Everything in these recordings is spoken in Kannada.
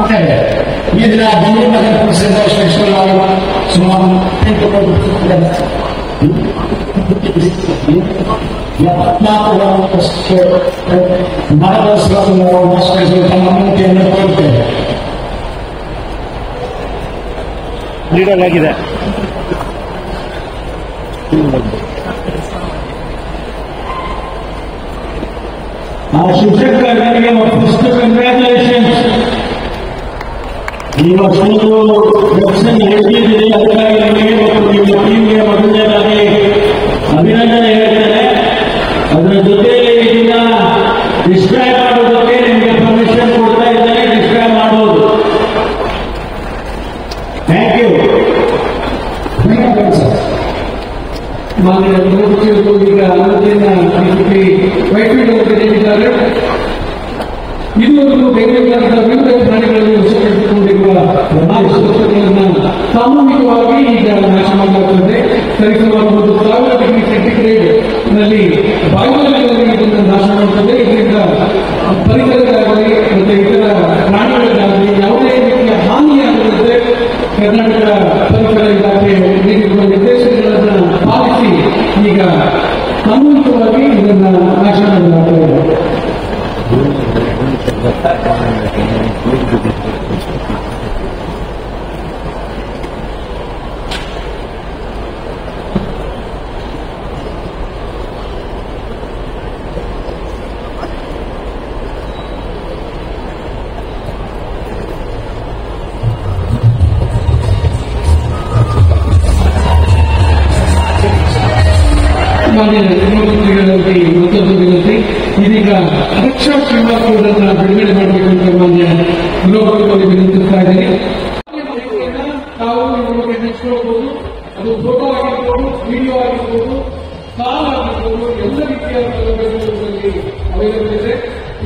ಮಾಡ್ತೇವೆ. ಈ ದಿನ ಬೆಂಗಳೂರು ನಗರ ಪರಿಷತ್ ಶಿಕ್ಷಕರು ಸುಮಾರು 74 ಮಾರ್ಗದರ್ಶಕರು ತಮ್ಮ ಅನುಮತಿಯನ್ನು ಕೋರುತ್ತೇವೆ. ನೀಡಲಾಗಿದೆ. ಆ ಶಿಕ್ಷಕರಿಗೆ ಫಸ್ಟ್ ಕಂಗ್ರ್ಯಾಚುಲೇಷನ್ಸ್. ನಿಮ್ಮ ಒಂದು ರಕ್ಷಣೆ ಹೇಳಿದ್ದೀರಿ, ಅದಕ್ಕಾಗಿ ನಿಮಗೆ ಮತ್ತು ನಿಮ್ಮ ಟೀಮ್ಗೆ ಮೊದಲನೇದಾಗಿ ಅಭಿನಂದನೆ ಹೇಳ್ತೇನೆ. ಅದರ ಜೊತೆಯಲ್ಲಿ ಇದನ್ನ ಡಿಸ್ಕ್ರೈಬ್ ಮಾಡೋದಕ್ಕೆ ನಿಮಗೆ ಪರ್ಮಿಷನ್ ಕೊಡ್ತಾ ಇದ್ದೇನೆ, ಡಿಸ್ಕ್ರೈಬ್ ಮಾಡೋದು. Thank you. ಮಾನ್ಯ ಗೃಹ ಸಚಿವರು ಈಗ ಅನುಮತಿಯನ್ನ ವೈಟ್ಫೀಲ್ಡ್ ಅವರಿಗೆ ನೀಡಿದ್ದಾರೆ. ಇದು ಒಂದು ಬೆಂಗಳೂರಿನ ವಿವಿಧ ಪ್ರಾಣಿಗಳನ್ನು ವಶಪಡಿಸಿಕೊಂಡಿರುವ ವಸ್ತುಗಳನ್ನು ಸಾಮೂಹಿಕವಾಗಿ ಈಗ ನಾಶ ಮಾಡಲಾಗುತ್ತದೆ. ಸರಿಸುಮಾರು 1,000 ಡಿಗ್ರಿ ಸೆಂಟಿಗ್ರೇಡ್ ನಲ್ಲಿ ವಾಯುಮಂಡಲದಲ್ಲಿ ಇದನ್ನು ನಾಶ ಮಾಡುತ್ತದೆ. ಇದರಿಂದ ಪರಿಸರಕ್ಕಾಗಲಿ ಮತ್ತೆ ಇತರ ಪ್ರಾಣಿಗಳಿಗಾಗಲಿ ಯಾವುದೇ ರೀತಿಯ ಹಾನಿಯಾಗದಂತೆ ಕರ್ನಾಟಕ ಪರಿಸರ ಇಲಾಖೆ ನೀಡಿರುವ ನಿರ್ದೇಶನಗಳನ್ನು ಪಾಲಿಸಿ ಈಗ ಸಾಮೂಹಿಕವಾಗಿ ಇದನ್ನು ನಾಶ ಮಾಡಲಾಗುತ್ತದೆ. ಮಾನ್ಯ ಗೃಹಮಂತ್ರಿಗಳಲ್ಲಿ ಮತ್ತೊಂದು ವಿನಂತಿ, ಇದೀಗ ರಕ್ಷಾ ಕ್ಯೂಆರ್ ಕೋಡ್ ಅನ್ನು ಬಿಡುಗಡೆ ಮಾಡಬೇಕಂತ ಮಾನ್ಯ ಗೃಹಮಂತ್ರಿಗಳಿಗೆ ವಿನಂತಿಸ್ತಾ ಇದ್ದೀನಿ. ತಾವು ನಿಮಗೆ ಹಂಚ್ಕೊಳ್ಬಹುದು. ಅದು ಫೋಟೋ ಆಗಿರ್ಬೋದು, ವಿಡಿಯೋ ಆಗಿರ್ಬೋದು, ಕಾಲ್ ಆಗಿರ್ಬೋದು, ಎಲ್ಲ ರೀತಿಯ ಸೌಲಭ್ಯಗಳಲ್ಲಿ ಅವೈಲೇಬಲ್ ಇದೆ.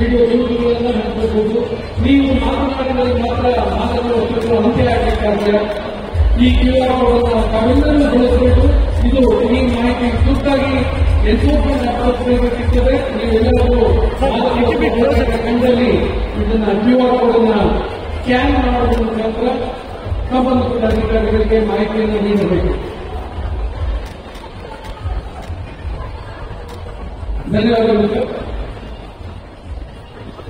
ವಿಡಿಯೋ ನ್ಯೂಸ್ಗಳನ್ನು ಹಂಚ್ಕೊಳ್ಬಹುದು. ನೀವು ಮಾತನಾಡಿದರೆ ಮಾತ್ರ ಮಾತನ್ನು ಅಂತ್ಯ ಆಗಬೇಕಾದ್ರೆ ಈ ಕ್ಯೂಆರ್ ಕೋಡ್ ಅನ್ನು ತಾವೆಲ್ಲರೂ ಬಳಸಬೇಕು. ಇದು ಈ ಮಾಹಿತಿ ತುರ್ತಾಗಿ ಎನ್ಫೋರ್ಸ್ಮೆಂಟ್ ಅಪ್ಲಿಕ್ಕಿರ್ತದೆ. ನೀವೆಲ್ಲರೂ ಕಂಡಲ್ಲಿ ಇದನ್ನ ಕ್ಯೂಆರ್ ಕೋಡ್ ಅನ್ನ ಸ್ಕ್ಯಾನ್ ಮಾಡುವ ಮುಖಾಂತರ ಸಂಬಂಧಪಟ್ಟ ಅಧಿಕಾರಿಗಳಿಗೆ ಮಾಹಿತಿಯನ್ನು ನೀಡಬೇಕು. ಧನ್ಯವಾದಗಳು.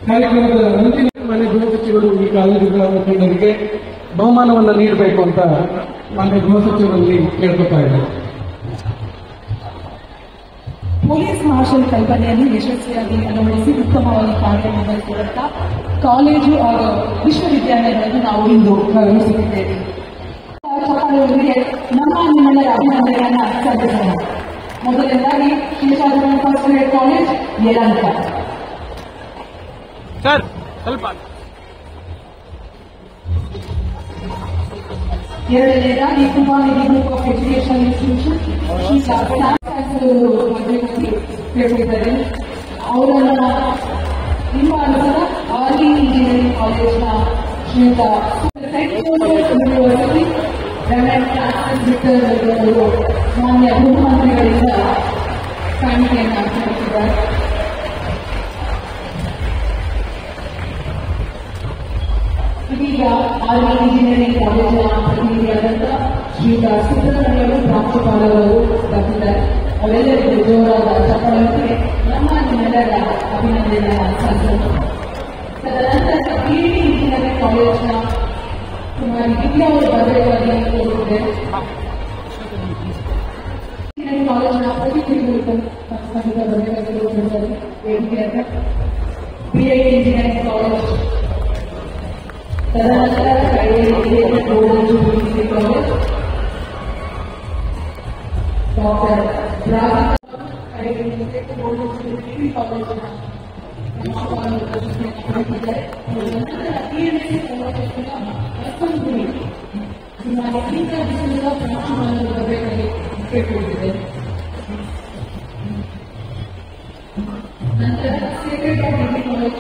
ಕಾರ್ಯಕ್ರಮದ ಅಂತಿಮ ಮಾನ್ಯ ಗೃಹ ಸಚಿವರು ಈ ಕಾಲೇಜು ಮುಖಂಡರಿಗೆ ಬಹುಮಾನವನ್ನು ನೀಡಬೇಕು ಅಂತ ಮಾನ್ಯ ಗೃಹ ಸಚಿವರಲ್ಲಿ ಕೇಳ್ಕೊತಾ ಇದ್ದಾರೆ. ಪೊಲೀಸ್ ಮಾರ್ಷಲ್ ಕಲ್ಪನೆಯನ್ನು ಯಶಸ್ವಿಯಾಗಿ ಅಳವಡಿಸಿ ಉತ್ತಮವಾಗಿ ಕಾರ್ಯನಿರ್ವಹಿಸಿದಂತ ಕಾಲೇಜು ಹಾಗೂ ವಿಶ್ವವಿದ್ಯಾಲಯಗಳನ್ನು ನಾವು ಇಂದು ಗೌರವಿಸುತ್ತಿದ್ದೇವೆ. ಚಪ್ಪಾಳೆಯೊಂದಿಗೆ ನಮ್ಮ ನಿಮ್ಮೆಲ್ಲರ ಅಭಿನಂದನೆಯನ್ನ ಸಲ್ಲಿಸೋಣ. ಮೊದಲನೇದಾಗಿ Seshadri first grade college Yelahanka. Sir ಸ್ವಲ್ಪ. ಎರಡನೇದಾಗಿ Kumaranidhi group of education institution ಹೇಳಿದ್ದಾರೆ. ಅವರನ್ನ ಹಿಂಬಾಲಿಸಿದ ಆರ್ಲಿ ಇಂಜಿನಿಯರಿಂಗ್ ಕಾಲೇಜ್ನ ಶ್ರೀಯುತ ಯೂನಿವರ್ಸಿಟಿ ಅವರು ಮಾನ್ಯ ಗೃಹಮಂತ್ರಿಗಳಿಂದ ಕಾಣಿಕೆಯನ್ನು ಸಲ್ಲಿಸಿದ್ದಾರೆ. ಇದೀಗ ಆರ್ಮಿ ಇಂಜಿನಿಯರಿಂಗ್ ಕಾಲೇಜಿನ ಪ್ರತಿನಿಧಿಯಾದಂಥ ಶ್ರೀಯುತ ಸಿದ್ದರಾಮಯ್ಯ ಪ್ರಾಂಶುಪಾಲರು ಬರ್ತಿದ್ದಾರೆ. ಅವರೆಲ್ಲರಿಗೂ ಜೋರಾದ ಚಪ್ಪಾಳೆಯೊಂದಿಗೆ ನಮ್ಮ ನಿಮ್ಮೆಲ್ಲರ ಅಭಿನಂದನೆಯನ್ನು ಸಲ್ಲಿಸೋಣ. ತದನಂತರ ಪಿಇಟಿ ಇಂಜಿನಿಯರಿಂಗ್ ಕಾಲೇಜಿನ ಕುಮಾರಿ ದಿವ್ಯಾ ಅವರು ಬರಬೇಕಾಗಿ ಕೋರುತ್ತಿದೆ. ಇಂಜಿನಿಯರಿಂಗ್ ಕಾಲೇಜಿನ ಪ್ರತಿನಿಧಿಗಳು ಸಹಿತ ಬರಬೇಕಾಗಿ ವೇದಿಕೆಯಾದ ಪಿಐಟಿ ಇಂಜಿನಿಯರಿಂಗ್ ಕಾಲೇಜ್, ತದನಂತರ ಕಾಲೇಜ್ ಡಾಕ್ಟರ್ ಬರಬೇಕಾಗಿ ಕೇಳಿಕೊಂಡಿದೆ. ನಂತರ ಸೇಕ್ರೆಡ್ ಆಫ್ ಡಿಗ್ರಿ ಕಾಲೇಜ್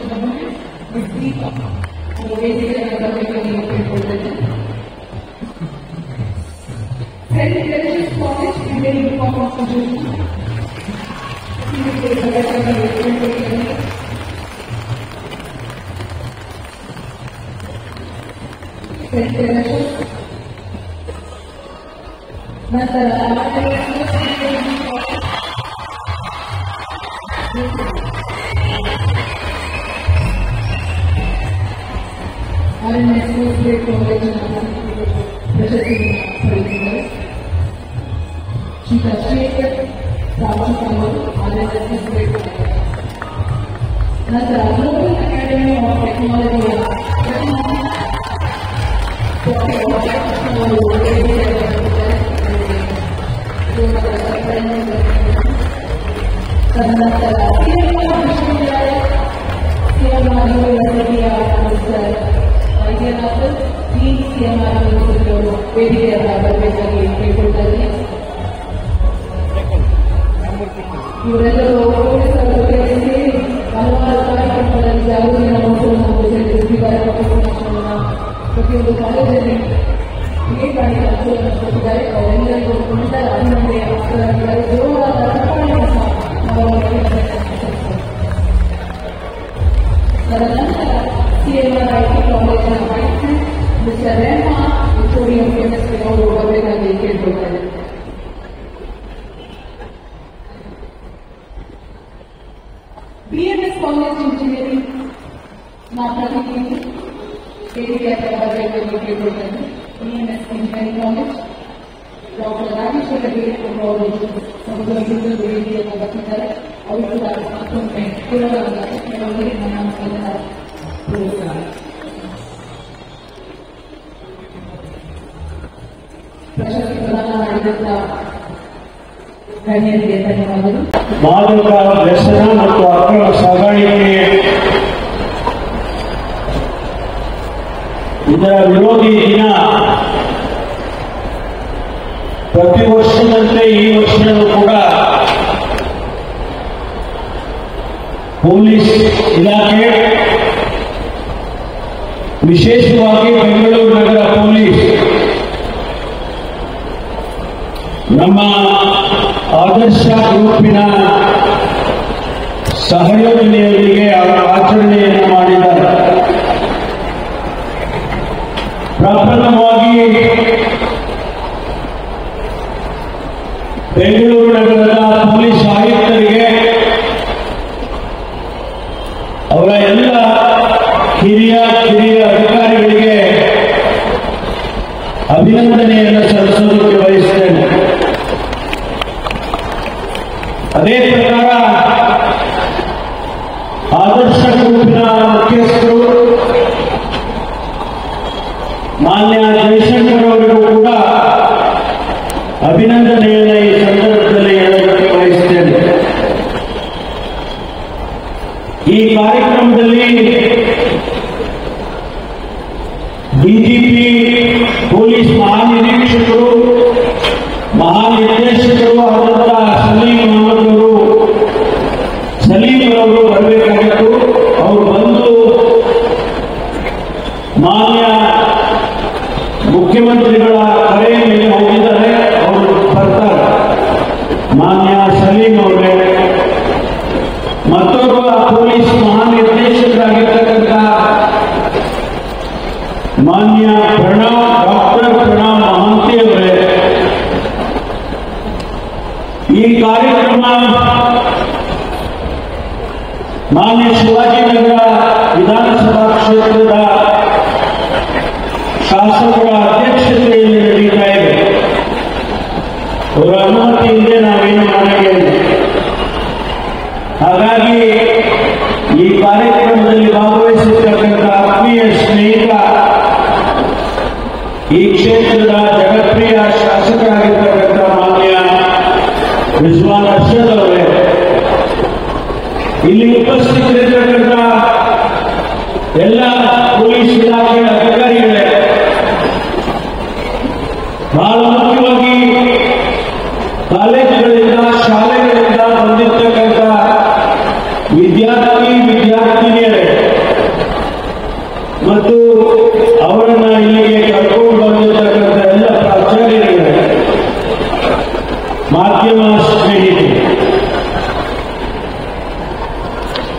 ವೇದಿಕೆಯನ್ನು ಬರಬೇಕಾಗಿ ಕೇಳಿಕೊಂಡಿದೆ. Saint Teresa's College, Indian Uniform Institution. ನಂತರ ಪ್ರಶಸ್ತಿಯನ್ನು ಪಡೆದಿದ್ದಾರೆ. ಶ್ರೀ ಶೇಖರ್ ರಾಮಚಂದ್ರ ನಂತರ ಗ್ಲೋಬಲ್ ಅಕಾಡೆಮಿ ಆಫ್ ಟೆಕ್ನಾಲಜಿಯ ತದನಂತರ ವಿಶ್ವವಿದ್ಯಾಲಯ ಸಿಎಂಆರ್ ಯೂನಿವರ್ಸಿಟಿಯ ಪ್ರೊಫೆಸರ್ ವೈದ್ಯನಾಥನ್ ಡೀನ್ ಸಿಎಂಆರ್ ಯೂನಿವರ್ಸಿಟಿಯವರು ವೇದಿಕೆಯನ್ನು ಬರಬೇಕಾಗಿ ಕೇಳಿಕೊಳ್ತಾರೆ. ಇವರೆಲ್ಲರೂ ಸೇರಿ ಹಲವಾರು ಕಾರ್ಯಕ್ರಮಗಳಲ್ಲಿ ಜಾಗೃತಿಯ ಮಹತ್ವವನ್ನು ತಿಳಿಸಿದ್ದಾರೆ. ಪ್ರತಿಯೊಂದು ಕಾಲೇಜಲ್ಲಿ ಹೇಗೆ ಅನುಕೂಲವನ್ನು ಕೊಟ್ಟಿದ್ದಾರೆ. ಅವರೆಲ್ಲರಿಗೂ ಉನ್ನತ ಅಭಿನಂದನೆ ಜೋರಾದ ತದನಂತರ ಸಿಎಂಆರ್ ಐಟಿ ಕಾಲೇಜಿನ vice mister Rema Victoria chemistry ಅವರು ಬರಬೇಕಾಗಿ ಕೇಳಿಕೊಳ್ತಾರೆ. BMS ಕಾಲೇಜ್ ಇಂಜಿನಿಯರಿಂಗ್ ಮಾತನಾಡಿ ವೇದಿಕೆಯ ಬರಬೇಕಾಗಿ ಕೇಳಿಕೊಳ್ತಾರೆ. BMS engineering college doctor Rajeshwara Girikumba ಅವರು ಸಮುದ್ರ ವೇದಿಕೆಯನ್ನು ಬರ್ತಿದ್ದಾರೆ. ಅವರು ಕೂಡ ಮತ್ತೊಮ್ಮೆ ಕೆಲವರಿಗೆ ನನ್ನ ಪುರಸ್ಕಾರ. ಪ್ರಶಸ್ತಿ ಪ್ರದಾನ ಮಾಡಿದಂತ ಗಣ್ಯರಿಗೆ ಧನ್ಯವಾದಗಳು. ಮಾದಕ ವ್ಯಸನ ಮತ್ತು ಅಕ್ರಮ ಸಾಗಾಣಿಕೆ ಇದರ ವಿರೋಧಿ ದಿನ ಪ್ರತಿ ವರ್ಷದಂತೆ ಈ ವರ್ಷವೂ ಕೂಡ ಪೊಲೀಸ್ ಇಲಾಖೆ ವಿಶೇಷವಾಗಿ ಬೆಂಗಳೂರು ನಗರ ಪೊಲೀಸ್ ನಮ್ಮ ಆದರ್ಶ ಗ್ರೂಪಿನ ಸಹಯೋಜನೆಯೊಂದಿಗೆ ಆಚರಣೆಯನ್ನು ಮಾಡಿದ್ದಾರೆ. ಪ್ರಪ್ರಥಮವಾಗಿ ಬೆಂಗಳೂರು ನಗರದ ಪೊಲೀಸ್ ಆಯುಕ್ತರಿಗೆ ಅವರ ಎಲ್ಲ ಹಿರಿಯ ಅಧಿಕಾರಿಗಳಿಗೆ ಅಭಿನಂದನೆಯನ್ನು ಸಲ್ಲಿಸೋದಕ್ಕೆ ಬಯಸುತ್ತೇನೆ. ಅದೇ ಪ್ರಕಾರ ಆದರ್ಶ ಗ್ರೂಪಿನ ಮುಖ್ಯಸ್ಥರು ಮಾನ್ಯ ಜಯಶಂಕರ್ ಅವರಿಗೂ ಕೂಡ ಅಭಿನಂದನೆಯನ್ನು ಈ ಸಂದರ್ಭದಲ್ಲಿ ಹೇಳೋದಕ್ಕೆ ಬಯಸುತ್ತೇನೆ. ಈ ಕಾರ್ಯಕ್ರಮದಲ್ಲಿ ಡಿಜಿಪಿ ಪೊಲೀಸ್ ಮಹಾನಿರೀಕ್ಷಕರು ಮಹಾನಿರ್ದೇಶಕರು ಆದಂತಹ ಸಲೀಂ ಅವರು ಬರಬೇಕಾಗಿತ್ತು. ಅವರು ಬಂದು ಮಾನ್ಯ ಮುಖ್ಯಮಂತ್ರಿಗಳ ಕರೆ ಮೇಲೆ ಹೋಗಿದ್ದಾರೆ. ಅವರು ಬರ್ತಾರೆ. ಮಾನ್ಯ ಸಲೀಂ ಅವರೇ, ಮತ್ತೊಬ್ಬ ಪೊಲೀಸ್ ಮಹಾನಿರ್ದೇಶಕರಾಗಿರ್ತಕ್ಕಂಥ ಮಾನ್ಯ ಡಾಕ್ಟರ್ ಪ್ರಣವ್ ಮಹಾಂತಿ ಅವರೇ, ಈ ಕಾರ್ಯಕ್ರಮ ಮಾನ್ಯ ಶಿವಾಜಿನಗರ ವಿಧಾನಸಭಾ ಕ್ಷೇತ್ರದ ಶಾಸಕರ ಅಧ್ಯಕ್ಷತೆಯಲ್ಲಿ ನಡೀತಾ ಇದೆ. ಅವರ ಅನುಮತಿಯಿಂದ ನಾವೇನು ಮಾಡಲಿಲ್ಲ. ಹಾಗಾಗಿ ಈ ಕಾರ್ಯಕ್ರಮದಲ್ಲಿ ಭಾಗವಹಿಸಿರ್ತಕ್ಕಂಥ ಆತ್ಮೀಯ ಸ್ನೇಹಿತ, ಈ ಕ್ಷೇತ್ರದ ಜನಪ್ರಿಯ ಶಾಸಕರಾಗಿರ್ತಕ್ಕಂಥ ಮಾನ್ಯ ರಿಜ್ವಾನ್ ಅರ್ಷದ್ ಅವರೇ, ಇಲ್ಲಿ ಉಪಸ್ಥಿತರಿರ್ತಕ್ಕಂಥ ಎಲ್ಲ ಪೊಲೀಸ್ ಇಲಾಖೆಯ ಅಧಿಕಾರಿಗಳೇ, ಬಹಳ ಮುಖ್ಯವಾಗಿ ಕಾಲೇಜುಗಳಿಂದ ಶಾಲೆಗಳಿಂದ ಬಂದಿರತಕ್ಕಂಥ ವಿದ್ಯಾರ್ಥಿನಿಯರೇ ಮತ್ತು ಅವರನ್ನ ಇಲ್ಲಿಗೆ ಕರ್ಕೊಂಡು ಬಂದಿರತಕ್ಕಂಥ ಎಲ್ಲ ಪ್ರಾಚಾರ್ಯರಿಗೆ, ಮಾಧ್ಯಮ ಸ್ನೇಹಿತರು,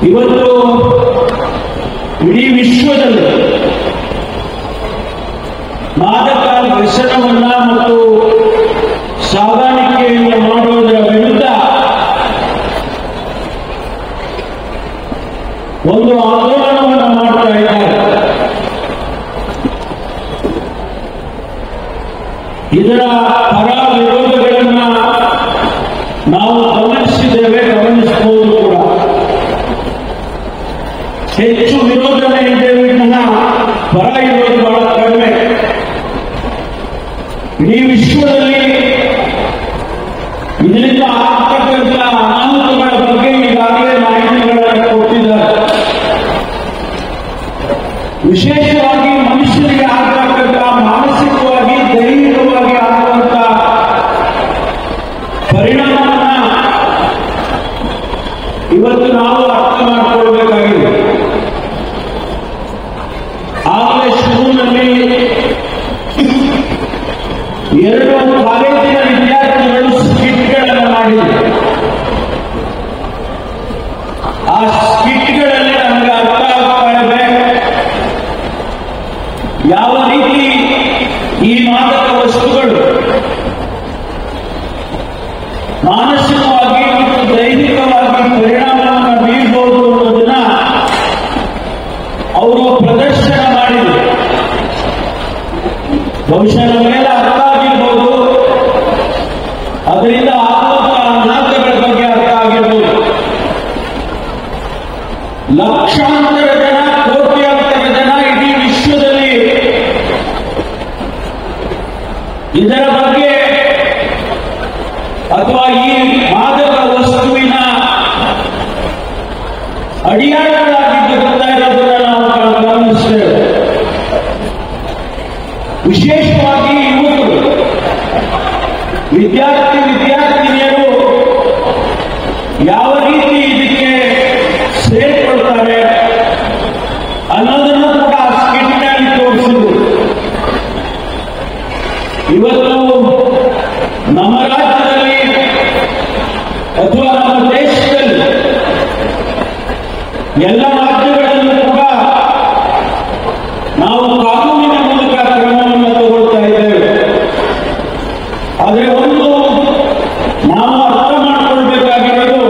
ಇವತ್ತು ಇಡೀ ವಿಶ್ವದಲ್ಲಿ ಮಾದಕ ವ್ಯಸನವನ್ನ ಮತ್ತು ಸಾಗಾಣಿಕೆಯನ್ನು ಮಾಡುವುದರ ವಿರುದ್ಧ ಒಂದು ಆಂದೋಲನವನ್ನು ಮಾಡ್ತಾ ಇದ್ದಾರೆ. ಇದರ ಪರ ವಿರೋಧಗಳನ್ನ ನಾವು ಗಮನಿಸಿದ್ದೇವೆ, ಗಮನಿಸಬಹುದು ಕೂಡ. ಹೆಚ್ಚು ವಿರೋಧನೆ ಇದೆ ವಿನಃ ಪರ ಇರೋದು ಬಹಳ ಕಡಿಮೆ. ಇಡೀ ವಿಶ್ವದಲ್ಲಿ ಇದರಿಂದ ಆಗ್ತಕ್ಕಂಥ ಅನಾಹುತಗಳ ಬಗ್ಗೆ ಈಗಾಗಲೇ ಮಾಹಿತಿಗಳನ್ನು ಕೊಟ್ಟಿದ್ದಾರೆ. ವಿಶೇಷವಾಗಿ ಮನುಷ್ಯರಿಗೆ ಆಗ್ತಕ್ಕಂಥ ಮಾನಸಿಕವಾಗಿ ದೈಹಿಕವಾಗಿ ಆಗುವಂತ ಪರಿಣಾಮವನ್ನ ಇವತ್ತು ನಾವು ಅರ್ಥ ಮಾಡಿಕೊಳ್ಬೇಕಾಗಿದೆ. ಆಗಲೇ ಶುರುವಿನಲ್ಲಿ 2 ಕಾಲೇಜಿನ ವಿದ್ಯಾರ್ಥಿಗಳು ಸ್ಕಿಟ್ಗಳನ್ನು ಮಾಡಿದರು. ಆ ಸ್ಕಿಟ್ಗಳಲ್ಲಿ ನಮಗೆ ಅರ್ಥ ಆಗ್ತಾ ಇದೆ ಯಾವ ರೀತಿ ಈ ಮಾದಕ ವಸ್ತುಗಳು ಮಾನಸಿಕವಾಗಿ ಮತ್ತು ದೈಹಿಕವಾಗಿ ಪರಿಣಾಮವನ್ನು ಬೀರಬಹುದು ಅನ್ನೋದನ್ನ ಅವರು ಪ್ರದರ್ಶನ ಮಾಡಿದರು. ಬಹುಶಃ ನಮಗೆಲ್ಲ ಅರ್ಥ ಆಗಿರ್ಬೋದು, ಅದರಿಂದ ಆಗುವ ಅನಾಹುತಗಳ ಬಗ್ಗೆ ಅರ್ಥ ಆಗಿರ್ಬೋದು. ಲಕ್ಷಾಂತರ ಜನ, ಕೋಟ್ಯಾಂತರ ಜನ ಇಡೀ ವಿಶ್ವದಲ್ಲಿ ಇದರ ಬಗ್ಗೆ ಅಥವಾ ಈ ಮಾದಕ ವಸ್ತುವಿನ ಅಡಿಯಾಳಗಳಾಗಿ ಬರುತ್ತಾ ಇರೋದನ್ನ ನಾವು ಗಮನಿಸ್ತೇವೆ. ವಿಶೇಷವಾಗಿ ಯುವಕರು, ವಿದ್ಯಾರ್ಥಿನಿಯರು ಯಾವ ರೀತಿ ಇದಕ್ಕೆ ಸೇರಿಕೊಳ್ತಾರೆ ಅನ್ನೋದನ್ನು ಕೂಡ ಸ್ಕಿಟ್ನಲ್ಲಿ ತೋರಿಸಿದ್ರು. ಇವತ್ತು ನಮ್ಮ ರಾಜ್ಯದಲ್ಲಿ ಅಥವಾ ನಮ್ಮ ದೇಶದಲ್ಲಿ ಎಲ್ಲ ರಾಜ್ಯಗಳಲ್ಲೂ ಕೂಡ ನಾವು ಕಾನೂನಿನ ಮೂಲಕ ಕ್ರಮವನ್ನು ತಗೊಳ್ತಾ ಇದ್ದೇವೆ. ಆದರೆ ಒಂದು ನಾವು ಅರ್ಥ ಮಾಡಿಕೊಳ್ಬೇಕಾಗಿರೋದು,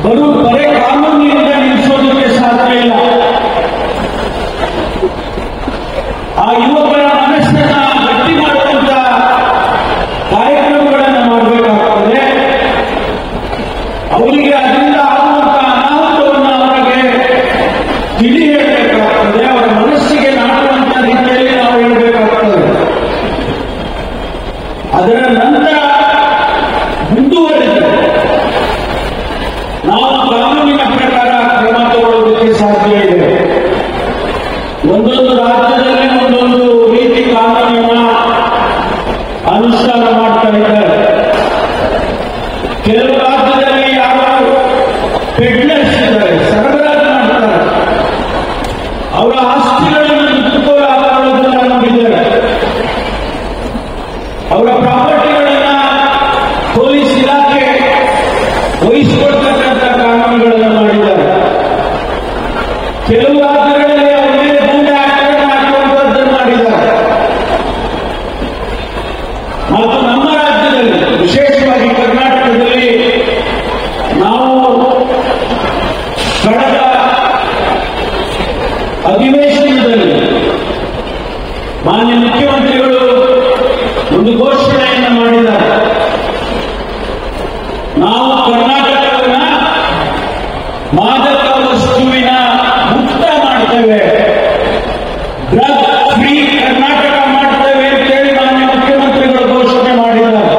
ಬರೇ ಕಾನೂನಿನಿಂದ ನಿಲ್ಲಿಸೋದಕ್ಕೆ ಸಾಧ್ಯ ಇಲ್ಲ. ಆ ಯುವಕರ ಮನಸ್ಸನ್ನ ಗಟ್ಟಿ ಮಾಡುವಂತ ಕಾರ್ಯಕ್ರಮಗಳನ್ನು ಮಾಡಬೇಕಾಗ್ತದೆ. ಅವರಿಗೆ ಅದರಿಂದ ಆಗುವಂತ ಅನಾಹುತವನ್ನು ಅವರಿಗೆ ತಿಳಿ ಹೇಳಬೇಕಾಗ್ತದೆ. ಅವರ ಮನಸ್ಸಿಗೆ ನಾಟುವಂತ ರೀತಿಯಲ್ಲಿ ನಾವು ಹೇಳಬೇಕಾಗ್ತದೆ. ಅದರ ನಂತರ ಮುಂದುವರೆದು ನಾವು ಕಾನೂನಿನ ಪ್ರಕಾರ ಕ್ರಮ ತಗೊಳ್ಳೋದಕ್ಕೆ ಸಾಧ್ಯ ಇದೆ. ಒಂದೊಂದು ರಾಜ್ಯದಲ್ಲಿ ಒಂದೊಂದು ರೀತಿ ಕಾನೂನಿನ ಅನುಷ್ಠಾನ ಮಾಡ್ತಾ ಇದ್ದಾರೆ. ಕೆಲವು ರಾಜ್ಯದಲ್ಲಿ ಯಾರು ಪೆಡ್ಲರ್ಸ್ ಇದ್ದಾರೆ, ಸರಬರಾಜು ಮಾಡ್ತಾರೆ, ಅವರ ಆಸ್ತಿಗಳನ್ನು ಕಿತ್ತುಕೊಳ್ಳ ಹಾಕೊಳ್ಳೋದನ್ನ ನಂಬಿದ್ದಾರೆ. ಅವರ ಪ್ರಾಪರ್ಟಿಗಳನ್ನ ಪೊಲೀಸ್ ಇಲಾಖೆ ವಹಿಸಿಕೊಡ್ತಕ್ಕಂಥ ಕಾನೂನುಗಳನ್ನು ಮಾಡಿದ್ದಾರೆ. ಕೆಲವು ರಾಜ್ಯಗಳಲ್ಲಿ ಅವರ ಮೇಲೆ ಗೂಂಡ ಆಕ್ರಮಣ ಹಾಕುವಂತದ್ದನ್ನು ಮಾಡಿದ್ದಾರೆ. ಮತ್ತು ನಮ್ಮ ರಾಜ್ಯದಲ್ಲಿ, ವಿಶೇಷವಾಗಿ ಕರ್ನಾಟಕದಲ್ಲಿ, ನಾವು ಕಳೆದ ಅಧಿವೇಶನದಲ್ಲಿ ಮಾನ್ಯ ಮುಖ್ಯಮಂತ್ರಿಗಳು ಒಂದು ಘೋಷಣೆಯನ್ನು ಮಾಡಿದ್ದಾರೆ. ನಾವು ಕರ್ನಾಟಕವನ್ನ ಮಾದಕ ವಸ್ತುವಿನ ಮುಕ್ತ ಮಾಡ್ತೇವೆ, ಡ್ರಗ್ ಫ್ರೀ ಕರ್ನಾಟಕ ಮಾಡ್ತೇವೆ ಅಂತೇಳಿ ಮಾನ್ಯ ಮುಖ್ಯಮಂತ್ರಿಗಳು ಘೋಷಣೆ ಮಾಡಿದ್ದಾರೆ.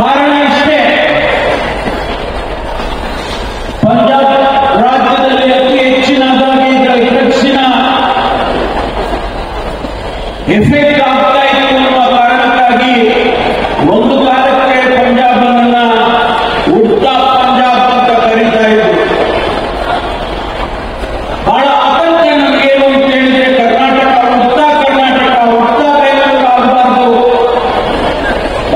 ಕಾರಣ ಇಷ್ಟೇ, ಪಂಜಾಬ್ ರಾಜ್ಯದಲ್ಲಿ ಅತಿ ಹೆಚ್ಚಿನದಾಗಿ ಡ್ರಗ್ಸಿನ ಎಫೆಕ್ಟ್ ಆಗ್ತಾ ಇತ್ತು ಅನ್ನುವ ಕಾರಣಕ್ಕಾಗಿ ಒಂದು ಕಾಲಕ್ಕೆ ಪಂಜಾಬ್ ಅನ್ನ ಉಡ್ತಾ ಪಂಜಾಬ್ ಅಂತ ಕರೀತಾ ಇದ್ರು. ಬಹಳ ಆತಂಕ ನಮಗೇನು ಅಂತ ಹೇಳಿದ್ರೆ, ಉಡ್ತಾ ಬೆಂಗಳೂರು ಆಗಬಾರ್ದು,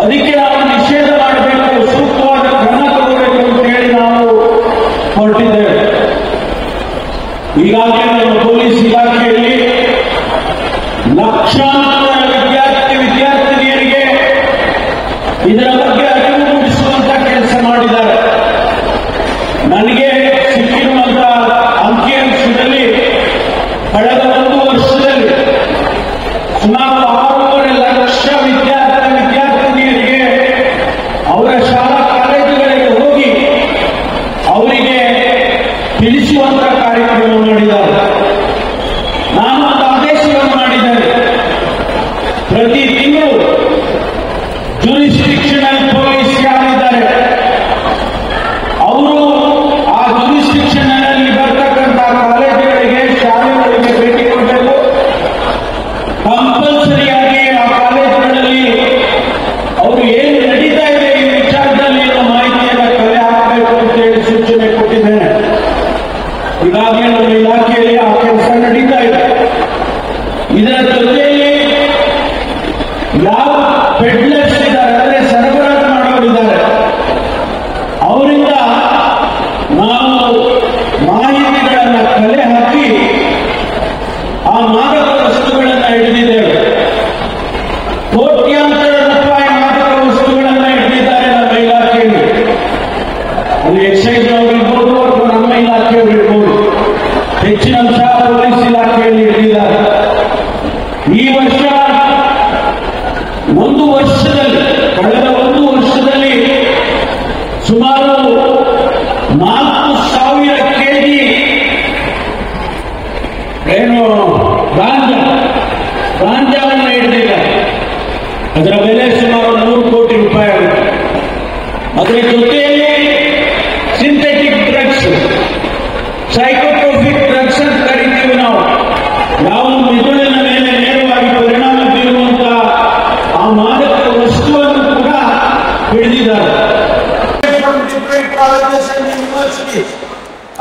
ಅದಕ್ಕೆ ನಾವು ನಿಷೇಧ ಮಾಡಬೇಕು, ಸೂಕ್ತವಾದ ಕ್ರಮ ತಗೋಬೇಕು ಅಂತ ಹೇಳಿ ನಾವು ಹೊರಟಿದ್ದೇವೆ. ಈಗಾಗಲೇ ನಮ್ಮ ಪೊಲೀಸ್ ಇಲಾಖೆಯಲ್ಲಿ ತಿಳಿಸುವಂತ ಕಾರ್ಯಕ್ರಮ ಮಾಡಿದ್ದಾರೆ. ನಾನು ಒಂದು ಆದೇಶವನ್ನು ಮಾಡಿದ್ದೇನೆ. ಪ್ರತಿ ತಿಂಗಳು ಜುರಿಸ್ಡಿಕ್ಷನಲ್ ಪೊಲೀಸ್ ಯಾರಿದ್ದಾರೆ ಅವರು ಆ ಜುರಿಸ್ಡಿಕ್ಷನ್ ಅಲ್ಲಿ ಬರ್ತಕ್ಕಂಥ ಕಾಲೇಜುಗಳಿಗೆ, ಶಾಲೆಗಳಿಗೆ ಭೇಟಿ ಕೊಡಬೇಕು. ಕಂಪಲ್ಸರಿಯಾಗಿ ಆ ಕಾಲೇಜುಗಳಲ್ಲಿ ಅವರು ಏನು ನಡೀತಾ ಇದೆ ಈ ವಿಚಾರದಲ್ಲಿ ಮಾಹಿತಿಯನ್ನು ಕಲೆ ಹಾಕಬೇಕು ಅಂತ ಹೇಳಿ ಸೂಚನೆ ಕೊಟ್ಟಿದ್ದೇನೆ. ಈಗಾಗಲೇ ನಮ್ಮ ಇಲಾಖೆಯಲ್ಲಿ ಆ ಕೆಲಸ ನಡೀತಾ ಇದೆ. ಇದರ ಜೊತೆಯಲ್ಲಿ ಯಾವ ಪೆಡ್ಲರ್ಸ್ ಇದ್ದಾರೆ, ಅಂದರೆ ಸರಬರಾಜು ಮಾಡೋರಿದ್ದಾರೆ, ಅವರಿಂದ ನಾವು ಮಾಹಿತಿಗಳನ್ನು ಕಲೆ ಹಾಕಿ ಆ ಮಾದಕ ವಸ್ತುಗಳನ್ನು ಹಿಡಿದಿದ್ದೇವೆ. ಕೋಟ್ಯಾಂತರ ರೂಪಾಯಿ ಮಾದಕ ವಸ್ತುಗಳನ್ನು ಹಿಡಿದಿದ್ದಾರೆ ನಮ್ಮ ಇಲಾಖೆಯಲ್ಲಿ. ಅದು ಎಕ್ಸೈಸ್ ಅವರು ಇರ್ಬೋದು ಅಥವಾ ನಮ್ಮ ಇಲಾಖೆಯವರು ಇರ್ಬೋದು. ಹೆಚ್ಚಿನ ಅಂಶ ಪೊಲೀಸ್ ಇಲಾಖೆಯಲ್ಲಿ ಹಿಡಿದಿದ್ದಾರೆ. ಈ ವರ್ಷ ಕಳೆದ ಒಂದು ವರ್ಷದಲ್ಲಿ ಸುಮಾರು 4,000 ಕೆಜಿ ಏನು ಗಾಂಜಾವನ್ನು ಹಿಡಿದಿದ್ದಾರೆ. ಅದರ ಬೆಲೆ ಸುಮಾರು 100 ಕೋಟಿ ರೂಪಾಯಿ ಆಗುತ್ತೆ. ಅದರ ಜೊತೆಯಲ್ಲಿ ಸಿಂಥೆಟಿಕ್ ಡ್ರಗ್ಸ್, ಸೈಕೋಟ್ರೋಪಿಕ್ ಡ್ರಗ್ಸ್ ಅಂತ ಕರಿತೀವಿ ನಾವು. ಯಾವ ಮಿದುಳಿನ ಮೇಲೆ ನೇರವಾಗಿ ಪರಿಣಾಮ ಬೀರುವಂತಹ ಆ ಮಾದಕ ವಸ್ತುವನ್ನು ಕೂಡ ಹಿಡಿದಿದ್ದಾರೆ.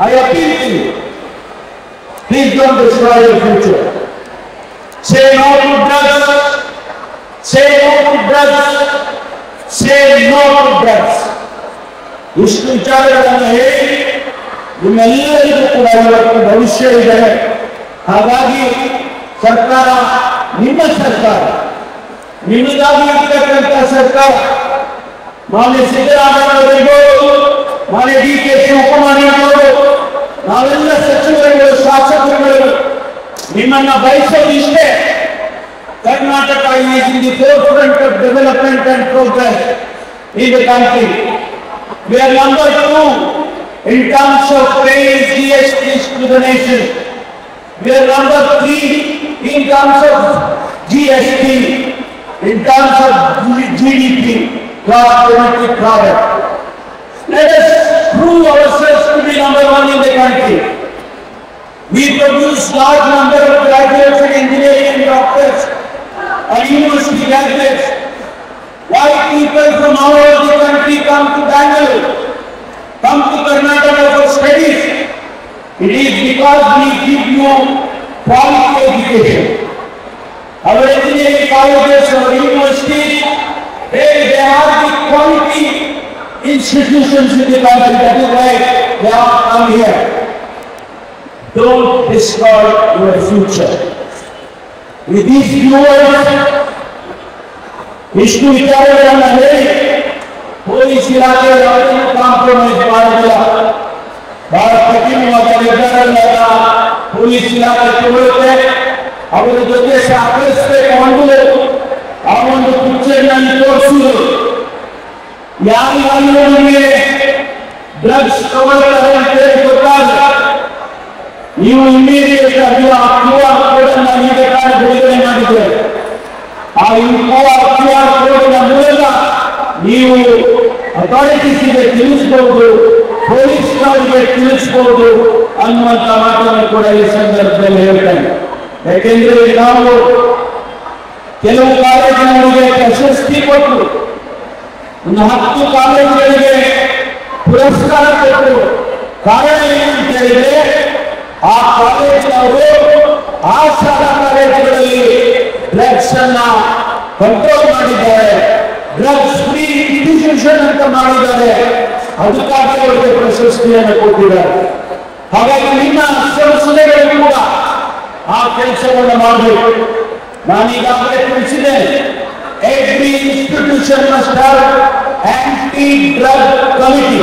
I appeal to you. Please don't destroy your future. Say no to drugs. Say no to drugs. Say no to drugs. ಇಷ್ಟು ವಿಚಾರಗಳನ್ನು ಹೇಳಿ ನಿಮ್ಮೆಲ್ಲರಿಗೂ ಕೂಡ ಇವತ್ತು ಭವಿಷ್ಯ ಇದೆ. ಹಾಗಾಗಿ ಸರ್ಕಾರ ನಿಮ್ಮ ಸರ್ಕಾರ, ನಿಮಗಾಗಿ ಇರ್ತಕ್ಕಂಥ ಸರ್ಕಾರ, ಮಾನ್ಯ ಸಿದ್ದರಾಮಯ್ಯನವರಿರ್ಬೋದು, ಮಾನ್ಯ DK ಶಿವಕುಮಾರ್ ಇರ್ಬೋದು, ನಾವೆಲ್ಲ ಸಚಿವರುಗಳು, ಶಾಸಕರುಗಳು ನಿಮ್ಮನ್ನ ಬಯಸೋದು ಇಷ್ಟೇ. Karnataka is in the forefront of development and progress in the country. We are number 2 in terms of paying GSTs to the nation. We are number 3 in terms of GST, in terms of GDP, gross domestic product. Let us prove ourselves to be number 1 in the country. We produce large number of graduates in engineering and doctors and university graduates. Why people from all over the country come to Bangalore, come to Karnataka for studies? It is because we give you quality education. Our engineering colleges, our universities, they are the quality institutions in the country. That is why they have come here. Don't destroy your future. With these few words, ಇಷ್ಟು ವಿಚಾರಗಳನ್ನು ಹೇಳಿ ಪೊಲೀಸ್ ಇಲಾಖೆ ಯಾವುದನ್ನು ಕಾಂಪ್ರಮೈಸ್ ಮಾಡೋದಿಲ್ಲ. ಬಹಳ ಕಠಿಣವಾದ ನಿರ್ಧಾರಗಳನ್ನ ಪೊಲೀಸ್ ಇಲಾಖೆ ತಗೊಳ್ಳುತ್ತೆ. ಅವರ ಜೊತೆ ಸಹಕರಿಸಬೇಕು ಅನ್ನೋದು ಆ ಒಂದು ಪಿಕ್ಚರ್ನಲ್ಲಿ ತೋರಿಸುವುದು. ಯಾರಿಗಾಗಲೂ ನಿಮಗೆ ಡ್ರಗ್ಸ್ ತಗೊಳ್ತಾರೆ ಅಂತ ಹೇಳಿ ಗೊತ್ತಾಗ ನೀವು ಇಮಿಡಿಯೇಟ್ ಆಗಿ ಆ QR ಕೋಡ್ ಅನ್ನು ಈಗ ಬಿಡುಗಡೆ ಮಾಡಿದ್ದೇವೆ. ಆ QR ಕೋಡ್ನ ಮೂಲಕ ನೀವು ಅಥಾರಿಟೀಸ್ಗೆ ತಿಳಿಸಬಹುದು, ಪೊಲೀಸ್ನವರಿಗೆ ತಿಳಿಸಬಹುದು ಅನ್ನುವಂಥ ಮಾತನ್ನು ಕೂಡ ಈ ಸಂದರ್ಭದಲ್ಲಿ ಹೇಳ್ತೇನೆ. ಯಾಕೆಂದ್ರೆ ನಾವು ಕೆಲವು ಕಾಲೇಜಿನವರಿಗೆ ಪ್ರಶಸ್ತಿ ಕೊಟ್ಟು, ಒಂದು 10 ಕಾಲೇಜುಗಳಿಗೆ ಪುರಸ್ಕಾರ ಕೊಟ್ಟು, ಕಾರಣ ಏನಂತ ಹೇಳಿದ್ರೆ ಆ ಕಾಲೇಜಿನವರು ಆ ಶಾಲಾ ಕಾಲೇಜುಗಳಲ್ಲಿ ಡ್ರಗ್ಸ್ ಅನ್ನ ಕಂಟ್ರೋಲ್ ಮಾಡಿದ್ದಾರೆ, ಡ್ರಗ್ಸ್ ಫ್ರೀ ಇನ್ಸ್ಟಿಟ್ಯೂಷನ್ ಅಂತ ಮಾಡಿದ್ದಾರೆ. ಅದಕ್ಕಾಗಿ ಅವರಿಗೆ ಪ್ರಶಸ್ತಿಯನ್ನು ಕೊಟ್ಟಿದ್ದಾರೆ. ಹಾಗಾಗಿ ನಿಮ್ಮ ಸಂಸ್ಥೆಗಳು ಕೂಡ ಆ ಕೆಲಸವನ್ನು ಮಾಡಬೇಕು. ನಾನೀಗಾಗಲೇ ತಿಳಿಸಿದ್ದೇನೆ, every institution must have anti drug committee.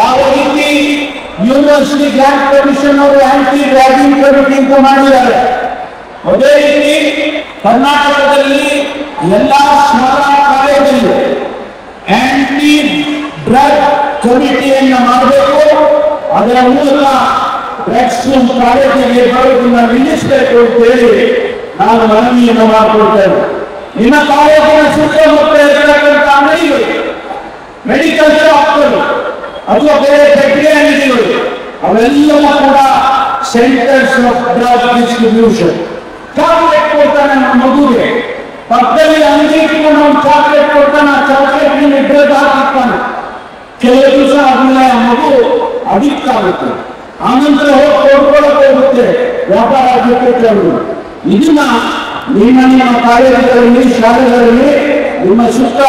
ಯಾವ ರೀತಿ ಯೂನಿವರ್ಸಿಟಿ ಗ್ರಾಂಟ್ ಕಮಿಷನ್ ಅವರು ಆಂಟಿ ಡ್ರಗ್ಗಿಂಗ್ ಕಮಿಟಿ ಅಂತ ಮಾಡಿದ್ದಾರೆ, ಅದೇ ರೀತಿ ಕರ್ನಾಟಕದಲ್ಲಿ ಎಲ್ಲಾ ಶಾಲಾ ಕಾಲೇಜಲ್ಲಿ ಆಂಟಿ ಡ್ರಗ್ ಕಮಿಟಿಯನ್ನು ಮಾಡಬೇಕು. ಆ ಅದರ ಮೂಲಕ ಡ್ರಗ್ಸ್ ಕಾಲೇಜಿಗೆ ಬರೋದನ್ನ ನಿಲ್ಲಿಸಬೇಕು ಅಂತ ಹೇಳಿ ನಾನು ಮನವಿಯನ್ನು ಮಾಡಿಕೊಡ್ತೇನೆ. ನಿಮ್ಮ ಕಾಲೇಜಿನ ಸುತ್ತಮುತ್ತ ಇರತಕ್ಕಂಥ ಅಂಗಡಿಗಳು, ಮೆಡಿಕಲ್ ಶಾಪ್ಗಳು ಅಥವಾ ಬೇರೆ ಪೆಟ್ಟಿಗೆ ಅಂಗಡಿಗಳು ಅವೆಲ್ಲವೂ ಕೂಡ centres of drug distribution. Chocolate ಕೊಡ್ತಾನೆ ನಮ್ಮ ಮಗುಗೆ, ಪಕ್ಕದಲ್ಲಿ ಅಂಗಡಿ ಇಟ್ಕೊಂಡು ಅವ್ನು ಚಾಕ್ಲೇಟ್ ಕೊಡ್ತಾನೆ, ಆ ಚಾಕ್ಲೇಟ್ ಡ್ರಗ್ ಹಾಕಿರ್ತಾನೆ. ಕೆಲವು ದಿವಸ ಆದ್ಮೇಲೆ ಆ ಮಗು ಅಡಿಕ್ಟ್ ಆಗುತ್ತೆ, ಆನಂತರ ಹೋಗಿ ಕೊಡ್ಕೊಳಕ್ಕೆ ಹೋಗುತ್ತೆ ವ್ಯಾಪಾರ ಆಗಬೇಕು. ಇದನ್ನ ನಿಮ್ಮ ಕಾಲೇಜುಗಳಲ್ಲಿ, ಶಾಲೆಗಳಲ್ಲಿ ನಿಮ್ಮ ಸುತ್ತ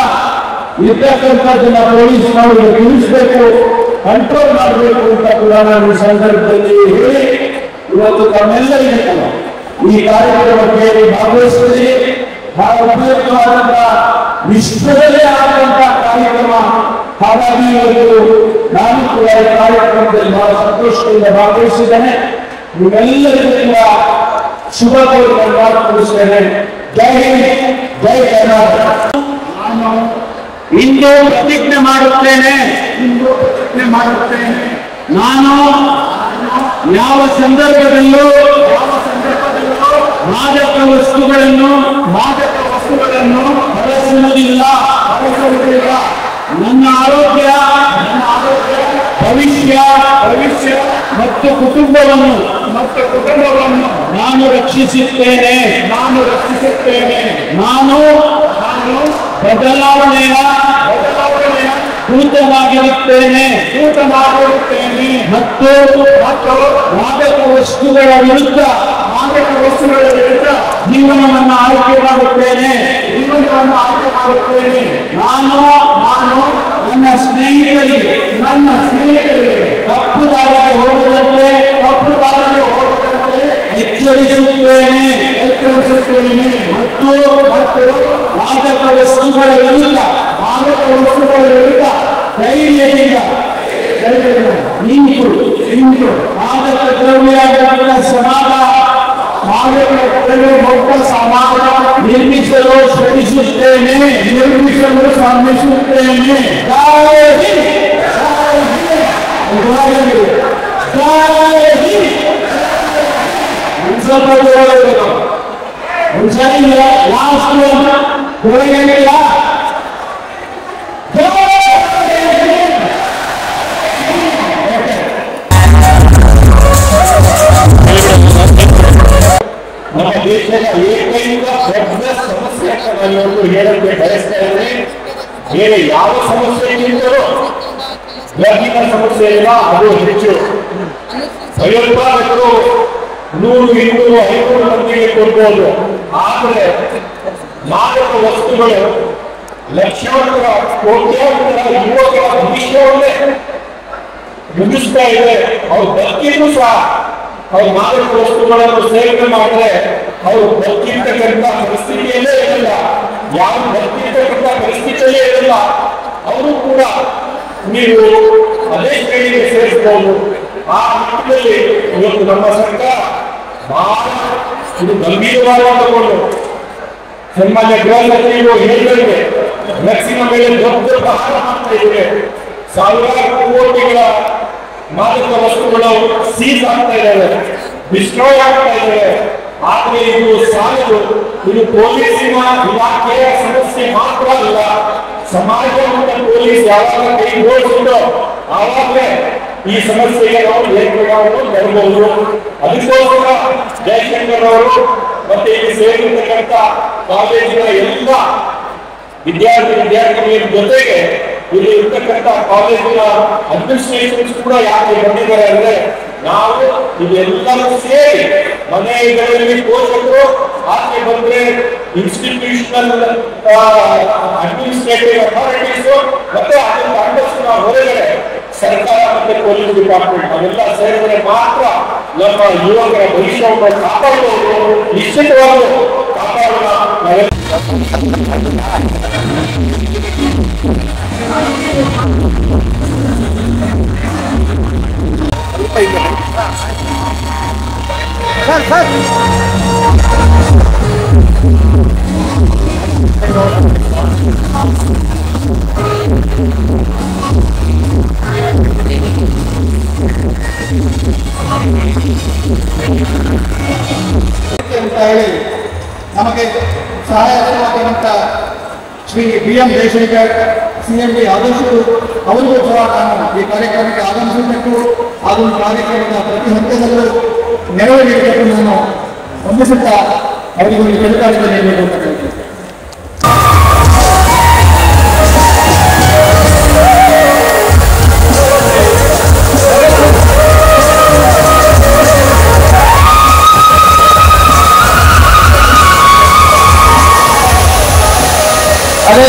ಇರ್ತಕ್ಕಂಥದ್ದನ್ನ ಪೊಲೀಸ್ನವರು ತಿಳಿಸಬೇಕು, ಕಂಟ್ರೋಲ್ ಮಾಡಬೇಕು ಅಂತ ಕೂಡ ನಾನು ಈ ಸಂದರ್ಭದಲ್ಲಿ ಹೇಳಿ ಇವತ್ತು ತಮ್ಮೆಲ್ಲರಿಗೂ ಈ ಕಾರ್ಯಕ್ರಮಕ್ಕೆ ಭಾಗವಹಿಸಿದೆ. ಬಹಳ ಉಪಯುಕ್ತವಾದಂತಹ ವಿಶ್ವದಲ್ಲೇ ಆದಂತಹ ಕಾರ್ಯಕ್ರಮ. ಹಾಗಾಗಿ ಇವತ್ತು ನಾನು ಕೂಡ ಈ ಕಾರ್ಯಕ್ರಮದಲ್ಲಿ ಬಹಳ ಸಂತೋಷದಿಂದ ಭಾಗವಹಿಸಿದ್ದೇನೆ. ನಿಮ್ಮೆಲ್ಲರಿಗೂ ಕೂಡ ಶುಭ ಕೋರಿಸ್ತೇನೆ. ಜೈ ಹಿಂದ್, ಜೈ ಕರ್ನಾಟಕ. ನಾನು ಇಂದು ಪ್ರತಿಜ್ಞೆ ಮಾಡುತ್ತೇನೆ, ನಾನು ಯಾವ ಸಂದರ್ಭದಲ್ಲೂ ಮಾದಕ ವಸ್ತುಗಳನ್ನು ಬಳಸುವುದಿಲ್ಲ. ನನ್ನ ಆರೋಗ್ಯ, ಭವಿಷ್ಯ ಮತ್ತು ಕುಟುಂಬವನ್ನು ನಾನು ರಕ್ಷಿಸುತ್ತೇನೆ. ನಾನು ಬದಲಾವಣೆಯ ದೂತನಾಗಿರುತ್ತೇನೆ ಮತ್ತು ಮಾದಕ ವಸ್ತುಗಳ ವಿರುದ್ಧ ಜೀವನವನ್ನು ಆಯ್ಕೆ ಮಾಡುತ್ತೇನೆ. ನಾನು ನನ್ನ ಸ್ನೇಹಿತರಿಗೆ ತಪ್ಪು ದಾರಿಗೆ ಹೋಗದಂತೆ ಎಚ್ಚರಿಸುತ್ತೇನೆ ಮತ್ತು ಮಾದಕ ವಸ್ತುಗಳ ವಿರುದ್ಧ ಧೈರ್ಯದಿಂದ ನಿಂತು ಮಾದಕ ದ್ರವ್ಯಗಳ ಸಮಾಜ ನಿರ್ಮಿಸಲು ಶ್ರಮಿಸುತ್ತೇನೆ. ಒಂದ್ಸರಿ ಲಾಸ್ಟ್ ಹೊರಗಿಲ್ಲ. ನಮ್ಮ ದೇಶದ ಏಕೈಕ ದೊಡ್ಡ ಸಮಸ್ಯೆ ಅಂತ ನಾನು ಹೇಳಕ್ಕೆ ಬಯಸ್ತಾ ಇದ್ದೇನೆ. ಬೇರೆ ಯಾವ ಸಮಸ್ಯೆಗಿಂತಲೂ ಡ್ರಗ್ಗಿನ ಸಮಸ್ಯೆ ಇಲ್ಲ, ಅದು ಹೆಚ್ಚು. ಭಯೋತ್ಪಾದಕರು 100, 200, 500 ಮಂದಿಗೆ ಕೊಡ್ಬೋದು, ಆದರೆ ಮಾದಕ ವಸ್ತುಗಳು ಲಕ್ಷಾಂತರ ಕೋಟ್ಯಾಂತರ ಯುವಕರ ಭವಿಷ್ಯವನ್ನೇ ಮುಗಿಸ್ತಾ ಇದೆ. ಅವ್ರು ಬದುಕಿದ್ರು ಸಹ ಅವ್ರು ಮಾದಕ ವಸ್ತುಗಳನ್ನು ಸೇವನೆ ಮಾಡಿದ್ರೆ ಅವರು ಬದುಕಿರ್ತಕ್ಕಂಥ ಪರಿಸ್ಥಿತಿಯಲ್ಲೇ ಇರಲ್ಲ. ಯಾರು ಬದುಕಿರ್ತಕ್ಕಂಥ ಪರಿಸ್ಥಿತಿಯಲ್ಲೇ ಇರಲ್ಲ, ಅವರು ಕೂಡ ನೀವು ಅದೇ ಶ್ರೇಣಿಗೆ ಸೇರಿಸಬಹುದು. ಆ ನಿಟ್ಟಿನಲ್ಲಿ ಇವತ್ತು ನಮ್ಮ ಸರ್ಕಾರ ಬಹಳ ಇದು ಗಂಭೀರವಾಗಿ ತಗೊಂಡು ಸನ್ಮಾನ್ಯ ಗೃಹ ಸಚಿವರು ಹೇಳಿದಂತೆ ಡ್ರಗ್ಸಿನ ಮೇಲೆ ದೊಡ್ಡ ಪ್ರಹಾರ ಮಾಡ್ತಾ ಇದ್ದೇವೆ. ಸಾವಿರಾರು ಕೋಟಿಗಳ ಮಾದಕ ವಸ್ತುಗಳು ಸೀಸ್ ಆಗ್ತಾ ಇದ್ದಾವೆ, ಡಿಸ್ಟ್ರಾಯ್ ಆಗ್ತಾ ಇದ್ದಾವೆ. ಆದರೆ ಇದು ಸಾಲದು. ಇದು ಪೊಲೀಸಿನ ಇಲಾಖೆಯ ಸಮಸ್ಯೆ ಮಾತ್ರ ಅಲ್ಲ, ಸಮಾಜ ಮತ್ತು ಪೊಲೀಸ್ ಯಾವಾಗ ಕೈ ಜೋಡಿಸಿದೋ ಆವಾಗಲೇ ಈ ಸಮಸ್ಯೆಗೆ ನಾವು ಏರ್ಪಡವನ್ನು ತರಬಹುದು. ಅದಕ್ಕೋಸ್ಕರ ಜಯಶಂಕರ್ ಅವರು ಮತ್ತೆ ಇಲ್ಲಿ ಸೇರಿರ್ತಕ್ಕಂಥ ಕಾಲೇಜಿನ ಎಲ್ಲ ವಿದ್ಯಾರ್ಥಿನಿಯರ ಜೊತೆಗೆ ಇಲ್ಲಿ ಇರ್ತಕ್ಕಂಥ ಕಾಲೇಜಿನ ಅಡ್ಮಿನಿಸ್ಟ್ರೇಷನ್ಸ್ ಕೂಡ ಯಾಕೆ ಬಂದಿದ್ದಾರೆ ಅಂದ್ರೆ, ನಾವು ಇದೆಲ್ಲರೂ ಸೇರಿ ಮನೆಗಳಲ್ಲಿ ಪೋಷಕರು ಆಚೆ ಬಂದ್ರೆ ಇನ್ಸ್ಟಿಟ್ಯೂಷನಲ್ ಅಡ್ಮಿನಿಸ್ಟ್ರೇಟಿವ್ ಅಥಾರಿಟೀಸ್ ಮತ್ತೆ ಅದನ್ನು ಅಂಡರ್ಸ್ನ ಹೊರಗಡೆ ಸರ್ಕಾರ ಮತ್ತೆ ಪೊಲೀಸ್ ಡಿಪಾರ್ಟ್ಮೆಂಟ್ ಅವೆಲ್ಲ ಸೇರಿದರೆ ಮಾತ್ರ ನಮ್ಮ ಯುವಕರ ಭವಿಷ್ಯವನ್ನು ಕಾಪಾಡಬಹುದು, ನಿಶ್ಚಿತವಾಗಿ ಕಾಪಾಡೋಣ. ಸರ್ ಅಂತ ಹೇಳಿ ನಮಗೆ ಸಹಾಯಕವಾದಂಥ ಶ್ರೀ BM ಜಯಶಂಕರ್ CMD ಆದರ್ಶರು ಅವರಿಗೂ ಸಹ ನಾನು ಈ ಕಾರ್ಯಕ್ರಮಕ್ಕೆ ಆಗಮಿಸಬೇಕು. ಹಾಗೂ ಕಾರ್ಯಕ್ರಮದ ಪ್ರತಿ ಹಂತದಲ್ಲೂ ನೆರವು ನೀಡಬೇಕು ನಾನು ಹೊಂದಿಸುತ್ತಾ ಅವರಿಗೂ ಕೆಲಸ ನೀಡಬೇಕು ಅಂತ ಹೇಳ್ತೀನಿ. ಅದೇ